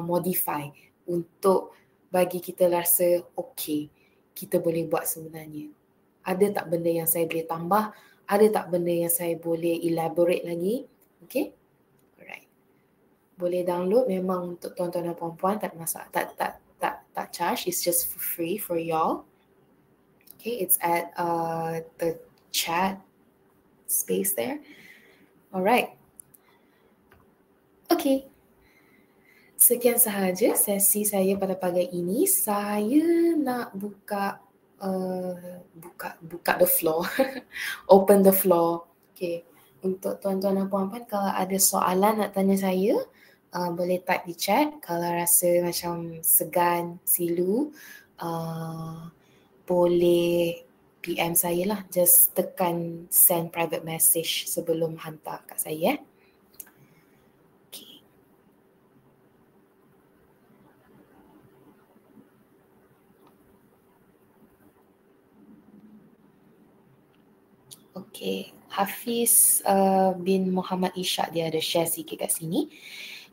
modify untuk bagi kita rasa okay, kita boleh buat sebenarnya. Ada tak benda yang saya boleh tambah? Ada tak benda yang saya boleh elaborate lagi? Okay. Boleh download, memang untuk tuan-tuan dan puan-puan, tak masalah, tak charge, it's just for free for y'all. Okay, it's at the chat space there. Alright. Okay. Sekian sahaja sesi saya pada pagi ini. Saya nak buka the floor. Open the floor. Okay. Untuk tuan-tuan dan puan-puan, kalau ada soalan nak tanya saya, boleh type di chat. Kalau rasa macam segan, silu, boleh PM saya lah. Just tekan send private message sebelum hantar kat saya. Okay. Okey, Hafiz bin Muhammad Ishak dia ada share sikit kat sini.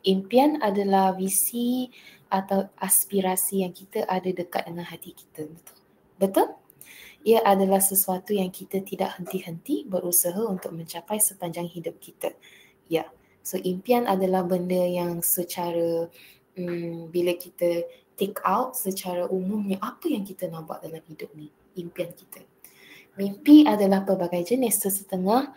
Impian adalah visi atau aspirasi yang kita ada dekat dengan hati kita. Betul? Betul? Ia adalah sesuatu yang kita tidak henti-henti berusaha untuk mencapai sepanjang hidup kita. Ya, so impian adalah benda yang secara bila kita take out secara umumnya apa yang kita nak buat dalam hidup ni, impian kita. Mimpi adalah pelbagai jenis, sesetengah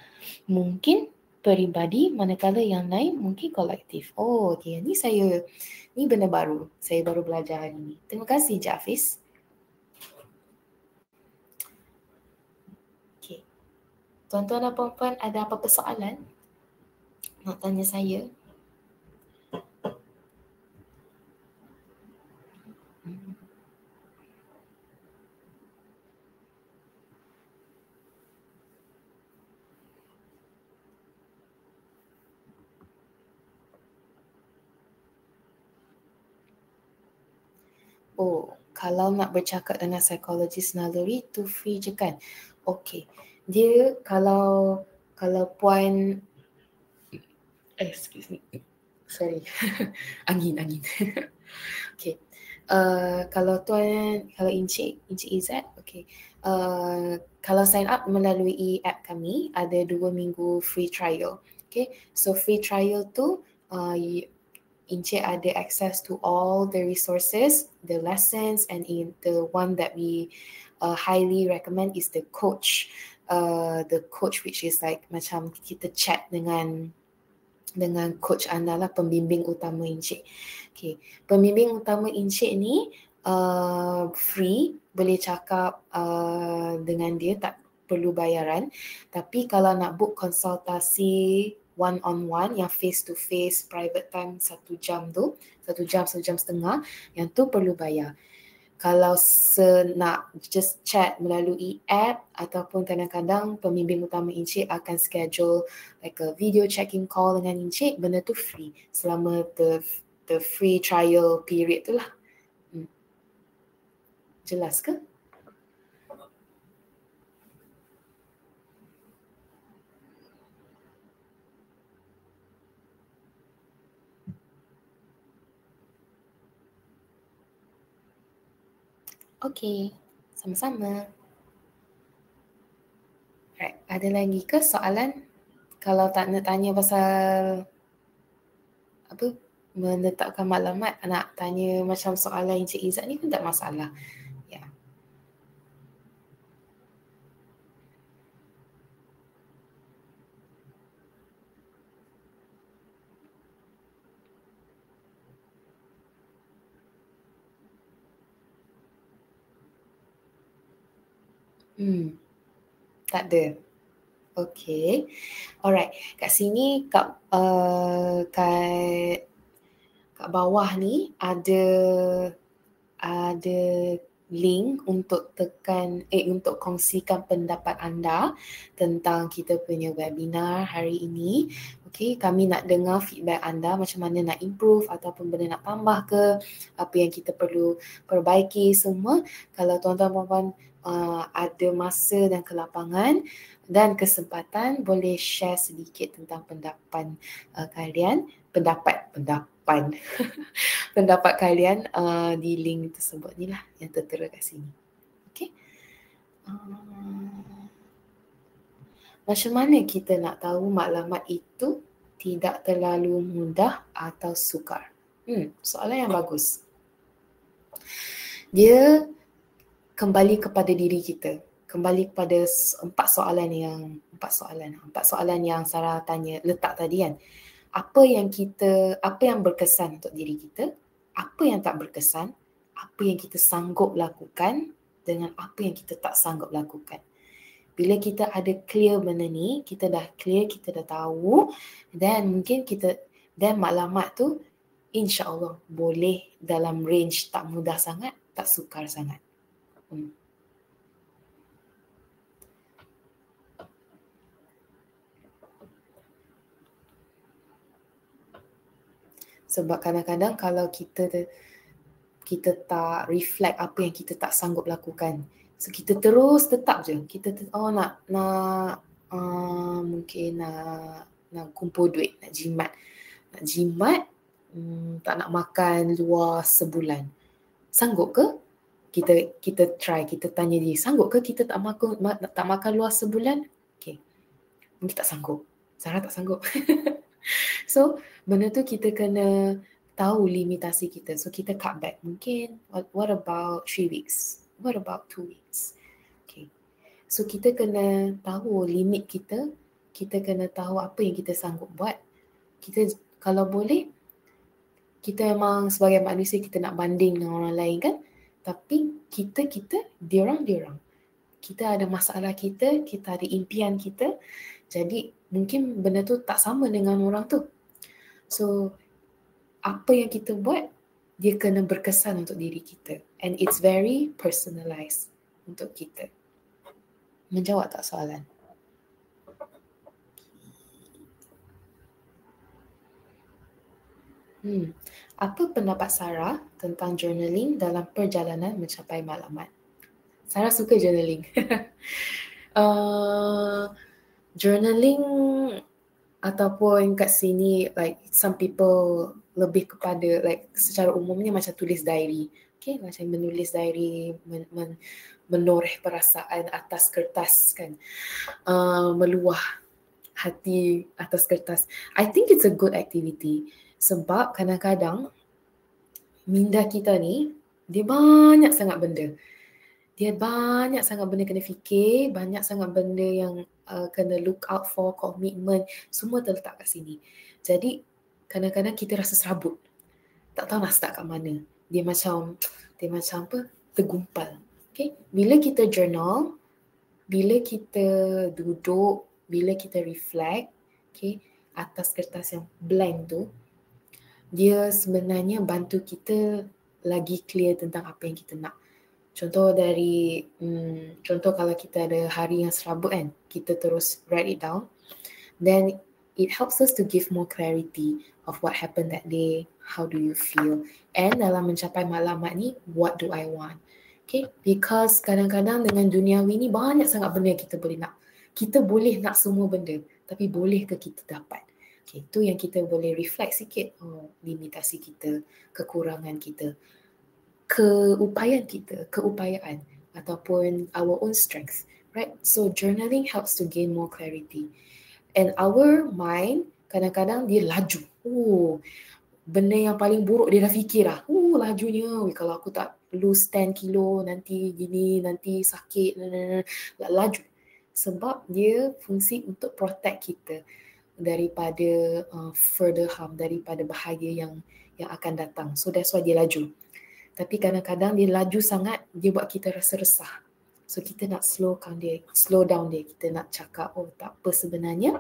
mungkin peribadi, manakala yang lain mungkin kolektif. Oh, okey, ni benda baru. Saya baru belajar hari ni. Terima kasih, Cik Hafiz. Okey. Tuan-tuan dan puan-puan, ada apa-apa soalan nak tanya saya? Oh, kalau nak bercakap dengan psikologis naluri tu free je kan? Okey. Dia kalau puan excuse me. Sorry. angin. Okey. Kalau Encik Izzat, okey. Kalau sign up melalui app kami ada 2 minggu free trial. Okay, so free trial tu Encik ada access to all the resources, the lessons, and the one that we highly recommend is the coach. The coach which is like macam kita chat dengan coach anda lah, pembimbing utama Encik. Okay, pembimbing utama Encik ni free, boleh cakap dengan dia, tak perlu bayaran. Tapi kalau nak book konsultasi one-on-one yang face-to-face private time 1 jam tu, 1 jam, 1 jam setengah, yang tu perlu bayar. Kalau nak just chat melalui app ataupun kadang-kadang pembimbing utama Encik akan schedule like a video checking call dengan Encik, benda tu free selama the free trial period tu lah. Jelas ke? Okey, sama-sama. Right, ada lagi ke soalan? Kalau tak nak tanya pasal apa, menetapkan maklumat, nak tanya macam soalan Encik Izzat ni pun tak masalah. Ya. Tak ada. Okay. Alright. Kat sini kat bawah ni ada link untuk untuk kongsikan pendapat anda tentang kita punya webinar hari ini. Okay, kami nak dengar feedback anda, macam mana nak improve ataupun benda nak tambah ke, apa yang kita perlu perbaiki semua. Kalau tuan-tuan puan-puan ada masa dan kelapangan dan kesempatan, boleh share sedikit tentang pendapat kalian, pendapat kalian di link tersebut ni lah yang tertera kat sini. Okay. Macam mana kita nak tahu maklumat itu tidak terlalu mudah atau sukar? Soalan yang bagus. Dia kembali kepada diri kita. Kembali kepada empat soalan yang Sarah tanya, letak tadi kan. Apa yang berkesan untuk diri kita, apa yang tak berkesan, apa yang kita sanggup lakukan dengan apa yang kita tak sanggup lakukan. Bila kita ada clear benda ni, kita dah clear, kita dah tahu, dan mungkin dan maklumat tu insya-Allah boleh dalam range tak mudah sangat, tak sukar sangat. Sebab kadang-kadang kalau kita tak reflect apa yang kita tak sanggup lakukan, so kita terus tetap je, kita nak mungkin nak kumpul duit, nak jimat, tak nak makan luar sebulan. Sanggup ke? Kita try, kita tanya dia, sanggup ke kita tak makan luar sebulan? Okay, mungkin tak sanggup. Sarah tak sanggup. So, benda tu kita kena tahu limitasi kita. So, kita cut back. Mungkin, what about 3 weeks? What about 2 weeks? Okay. So, kita kena tahu limit kita. Kita kena tahu apa yang kita sanggup buat. Kita, kalau boleh, kita memang sebagai manusia kita nak banding dengan orang lain kan? Tapi kita, diorang. Kita ada masalah kita ada impian kita. Jadi mungkin benda tu tak sama dengan orang tu. So apa yang kita buat, dia kena berkesan untuk diri kita. And it's very personalized untuk kita. Menjawab tak soalan? Apa pendapat Sarah tentang journaling dalam perjalanan mencapai matlamat? Sarah suka journaling. Journaling ataupun kat sini, like some people lebih kepada like secara umumnya macam tulis diary. Okay, macam menulis diary, menoreh perasaan atas kertas kan. Meluah hati atas kertas. I think it's a good activity. Sebab kadang-kadang minda kita ni, dia banyak sangat benda. Dia banyak sangat benda kena fikir, banyak sangat benda yang kena look out for, komitmen, semua terletak kat sini. Jadi kadang-kadang kita rasa serabut. Tak tahu nak start kat mana. Dia macam apa? Tergumpal. Okay? Bila kita journal, bila kita duduk, bila kita reflect, okay, atas kertas yang blank tu, dia sebenarnya bantu kita lagi clear tentang apa yang kita nak. Contoh kalau kita ada hari yang serabut kan, kita terus write it down. Then it helps us to give more clarity of what happened that day, how do you feel. And dalam mencapai matlamat ni, what do I want? Okay, because kadang-kadang dengan duniawi ni banyak sangat benda yang kita boleh nak. Kita boleh nak semua benda, tapi boleh ke kita dapat? Okay, itu yang kita boleh reflect sikit. Limitasi kita, kekurangan kita, keupayaan ataupun our own strength, right? So journaling helps to gain more clarity. And our mind kadang-kadang dia laju. Benda yang paling buruk dia dah fikir lah. Lajunya. Kalau aku tak lose 10 kilo nanti gini, nanti sakit. Laju. Sebab dia fungsi untuk protect kita daripada further harm, daripada bahaya yang akan datang. So that's why dia laju. Tapi kadang-kadang dia laju sangat, dia buat kita rasa resah. So kita nak slow down dia. Kita nak cakap, tak apa sebenarnya.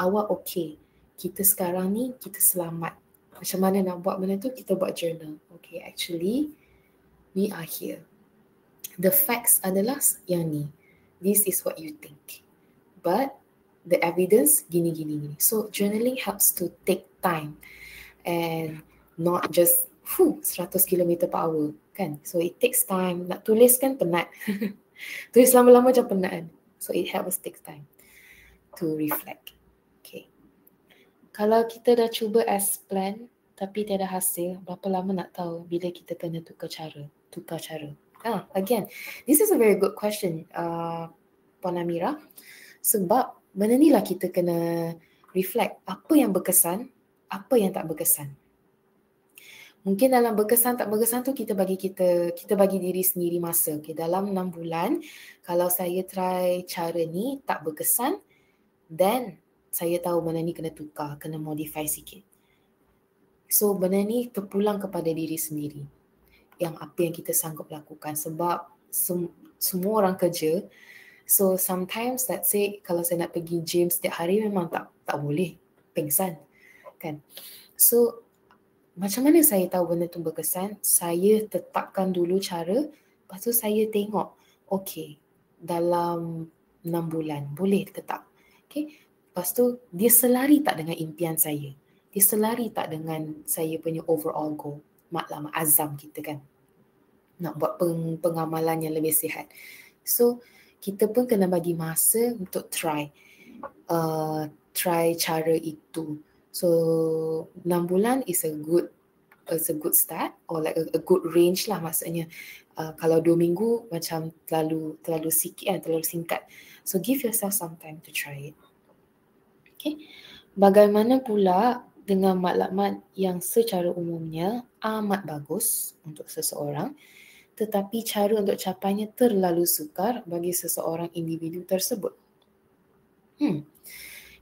Awak okay. Kita sekarang ni, kita selamat. Macam mana nak buat benda tu? Kita buat journal. Okay, actually, we are here. The facts adalah yang ni. This is what you think. But the evidence, gini. So journaling helps to take time. And not just 100 km per hour kan. So it takes time. Nak tulis kan penat. Tulis lama-lama macam penat kan. So it helps take time to reflect. Okay. Kalau kita dah cuba as plan tapi tiada hasil, berapa lama nak tahu bila kita kena tukar cara? Again, this is a very good question, Puan Amira. Sebab benda ni lah kita kena reflect apa yang berkesan, apa yang tak berkesan. Mungkin dalam berkesan tak berkesan tu kita bagi diri sendiri masa. Okay, dalam 6 bulan, kalau saya try cara ni tak berkesan, then saya tahu benda ni kena tukar, kena modify sikit. So benda ni terpulang kepada diri sendiri. Yang apa yang kita sanggup lakukan. Sebab semua orang kerja. So sometimes let's say kalau saya nak pergi gym setiap hari memang tak boleh. Pengsan. Kan? So macam mana saya tahu benda tu berkesan? Saya tetapkan dulu cara, lepas tu saya tengok, okay, dalam 6 bulan, boleh tetap. Okay, lepas tu dia selari tak dengan impian saya? Dia selari tak dengan saya punya overall goal, matlamat azam kita kan? Nak buat pengamalan yang lebih sihat. So, kita pun kena bagi masa untuk try cara itu. So 6 bulan is a good start, or like a good range lah maksudnya. Kalau 2 minggu macam terlalu sikit, terlalu singkat. So give yourself some time to try it. Okay. Bagaimana pula dengan maklumat yang secara umumnya amat bagus untuk seseorang, tetapi cara untuk capainya terlalu sukar bagi seseorang individu tersebut?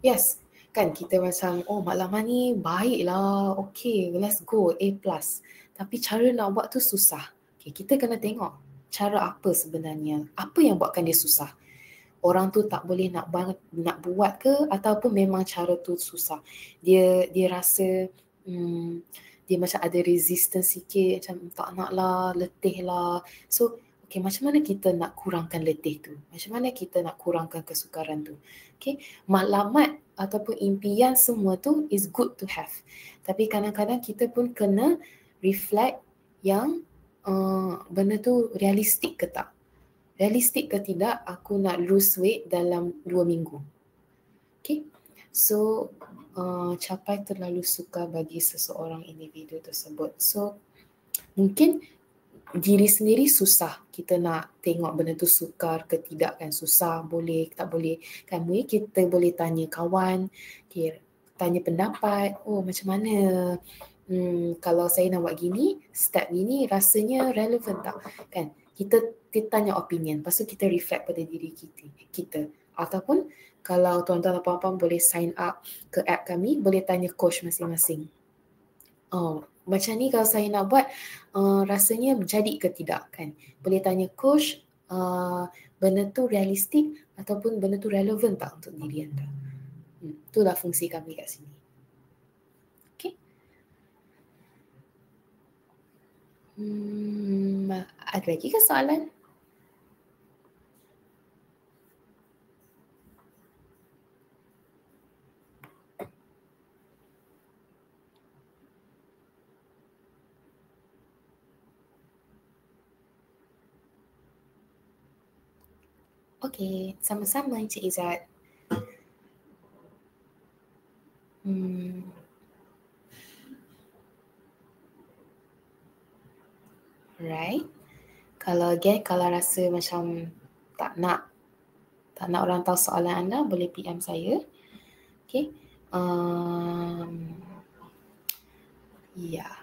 Yes, kan kita macam, oh maklumat ni baiklah, okay, let's go, A+. Tapi cara nak buat tu susah. Okay, kita kena tengok cara apa sebenarnya, apa yang buatkan dia susah. Orang tu tak boleh nak buat ke, ataupun memang cara tu susah. Dia rasa dia macam ada resistance sikit, macam tak nak lah, letih lah. So, okay, macam mana kita nak kurangkan letih tu? Macam mana kita nak kurangkan kesukaran tu? Okay, maklumat ataupun impian semua tu is good to have. Tapi kadang-kadang kita pun kena reflect yang benda tu realistik ke tak? Realistik ke tidak aku nak lose weight dalam 2 minggu? Okay, so capai terlalu sukar bagi seseorang individu tersebut. So mungkin diri sendiri susah kita nak tengok benda tu sukar ke tidak kan, susah, boleh tak boleh kan. Mungkin kita boleh tanya kawan, okay, tanya pendapat, oh macam mana kalau saya nak buat gini, step gini rasanya relevan tak kan. Kita tanya opinion, lepas tu kita reflect pada diri kita. Ataupun kalau tuan-tuan dan puan-puan boleh sign up ke app kami, boleh tanya coach masing-masing. Oh, macam ni kalau saya nak buat, rasanya jadi ke tidak kan. Boleh tanya coach, benda tu realistik ataupun benda tu relevan tak untuk diri anda. Itulah fungsi kami kat sini. Okay. Ada lagi ke soalan? Okay, sama-sama Encik Izzat. Right. Kalau rasa macam tak nak orang tahu soalan anda, boleh PM saya. Okay. Yeah.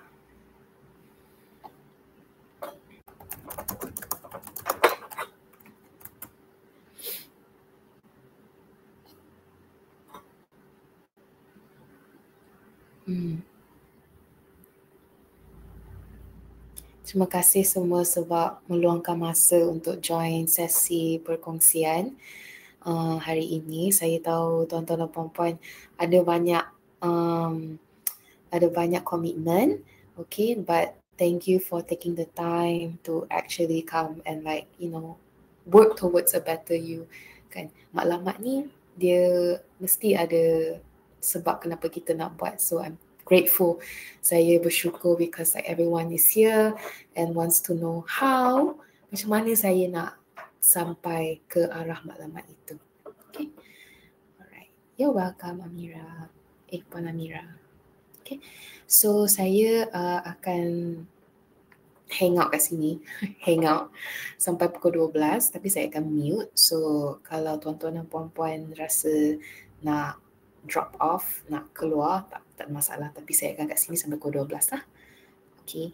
Terima kasih semua sebab meluangkan masa untuk join sesi perkongsian hari ini. Saya tahu tuan-tuan dan puan-puan ada banyak komitmen, okay, but thank you for taking the time to actually come and work towards a better you. Kan, maklumat ni dia mesti ada sebab kenapa kita nak buat. So I'm grateful. Saya bersyukur because everyone is here and wants to know how, macam mana saya nak sampai ke arah maklumat itu. Okay. Alright. You're welcome, Amira. Puan Amira. Okay. So saya akan hang out kat sini. Hang out sampai pukul 12, tapi saya akan mute. So kalau tuan-tuan dan puan-puan rasa nak drop off, nak keluar, tak masalah. Tapi saya akan kat sini sampai pukul 12 lah. Okay.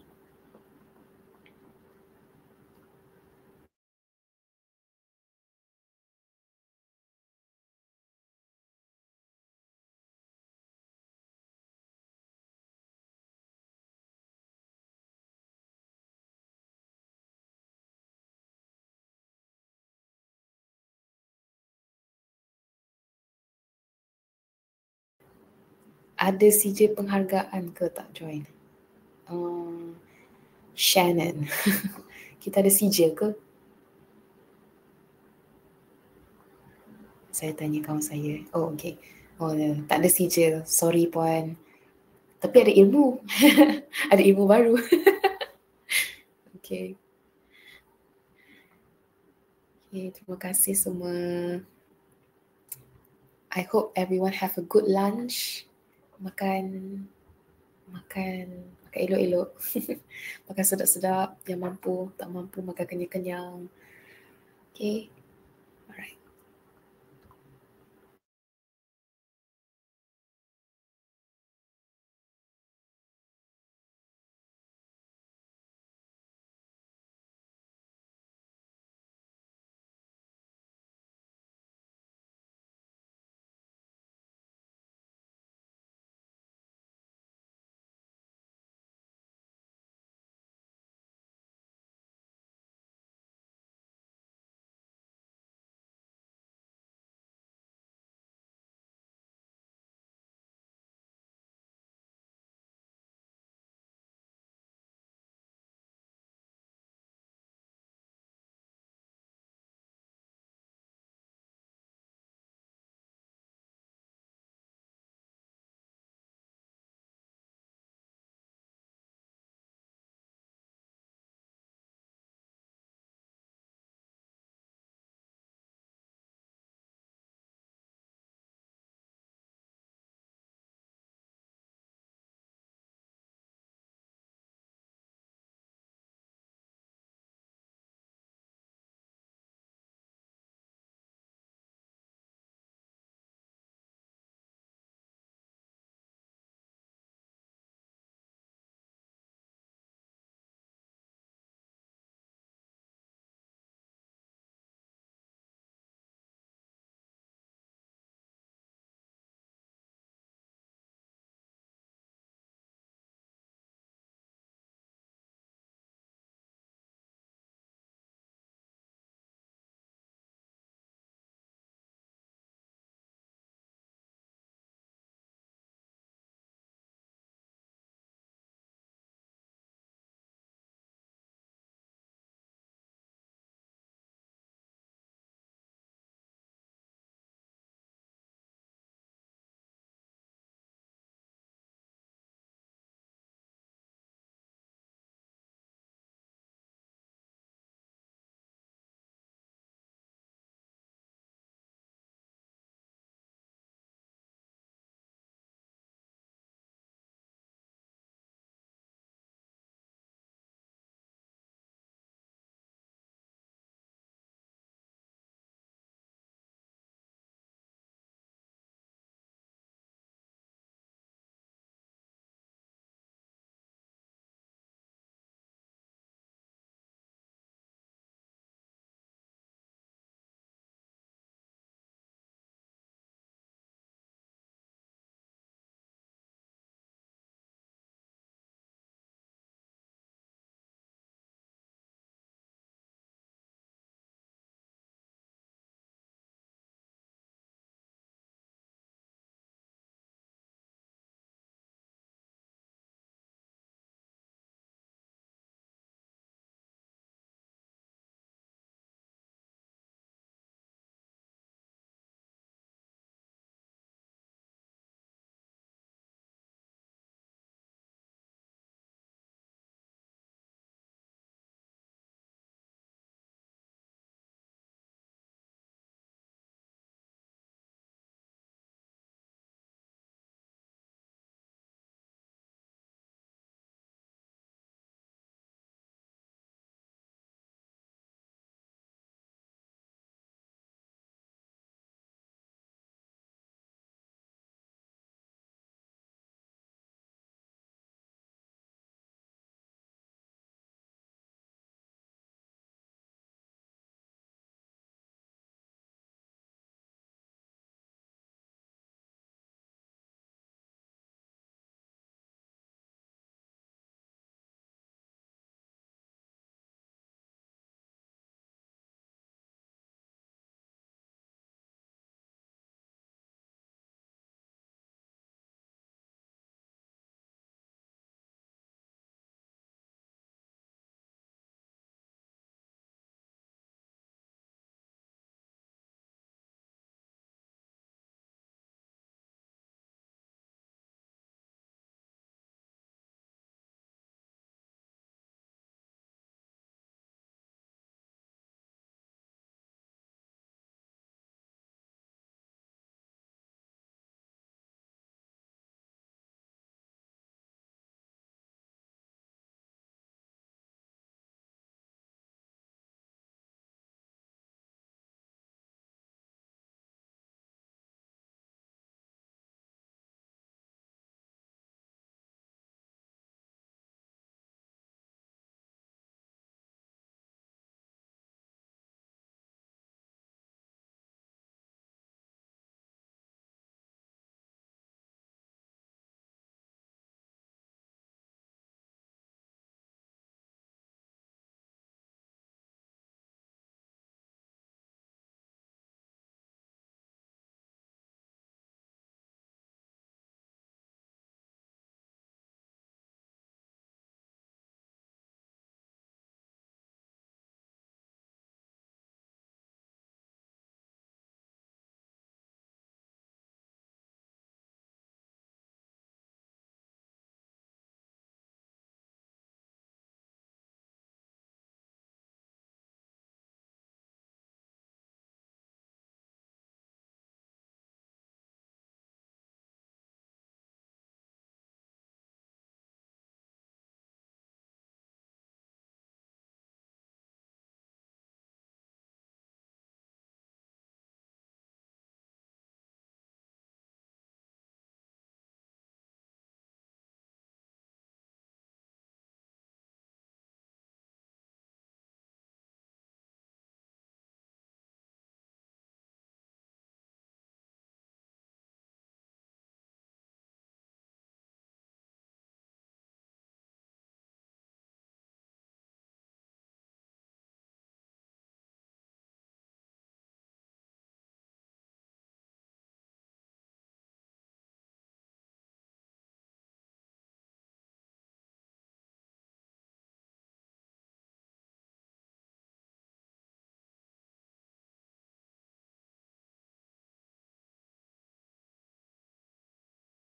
Ada CJ penghargaan ke tak join? Shannon. Kita ada CJ ke? Saya tanya kawan saya. Oh, okay. Oh, tak ada CJ. Sorry, puan. Tapi ada ilmu. Ada ilmu baru. Okay. Okay, terima kasih semua. I hope everyone have a good lunch. Makan elok-elok. Makan sedap-sedap, yang mampu, tak mampu makan kenyang-kenyang. Okay.